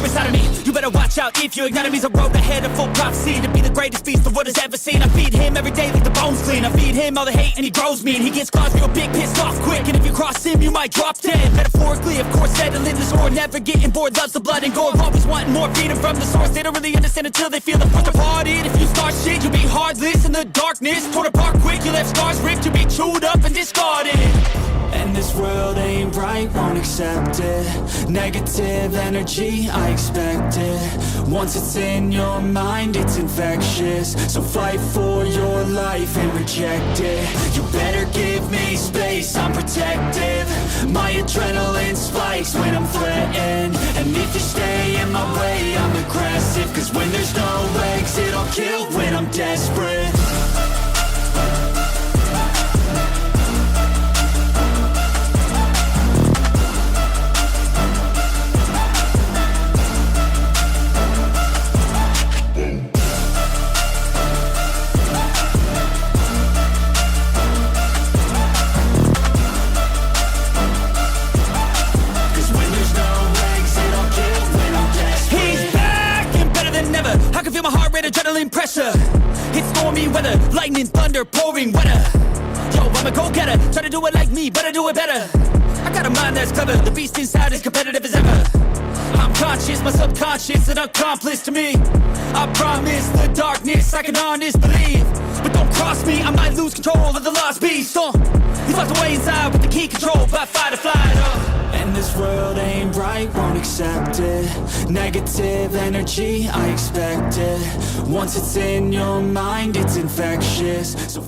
inside of me. You better watch out if you ignite me's a road ahead of full prophecy. To be the greatest beast the world has ever seen. I feed him every day like the bones clean. I feed him all the hate and he grows me. And he gets claws real big, pissed off quick. And if you cross him, you might drop dead. Metaphorically, of course, settling the score. Never getting bored, loves the blood and gore. Always wanting more freedom from the source. They don't really understand until they feel the force departed. If you start shit, you'll be heartless in the darkness. Torn apart quick, you left scars ripped. You'll be chewed up and discarded. And this world ain't right, won't accept it. Negative energy, I expect it. Once it's in your mind, it's infectious. So fight for your life and reject it. You better give me space, I'm protective. My adrenaline spikes when I'm threatened. And if you stay in my way, I'm aggressive. Cause when there's no exit, I'll kill when I'm desperate. Adrenaline pressure, it's stormy weather, lightning, thunder, pouring weather. Yo, I'm a go-getter, try to do it like me, but I do it better. I got a mind that's clever, the beast inside is competitive as ever. I'm conscious, my subconscious, an accomplice to me. I promise the darkness, I can honest believe. But don't cross me, I might lose control of the lost beast. He's locked away inside with the key control by fight or flight. And this world ain't right, won't accept it. Negative energy, I expect it. Once it's in your mind, it's infectious. So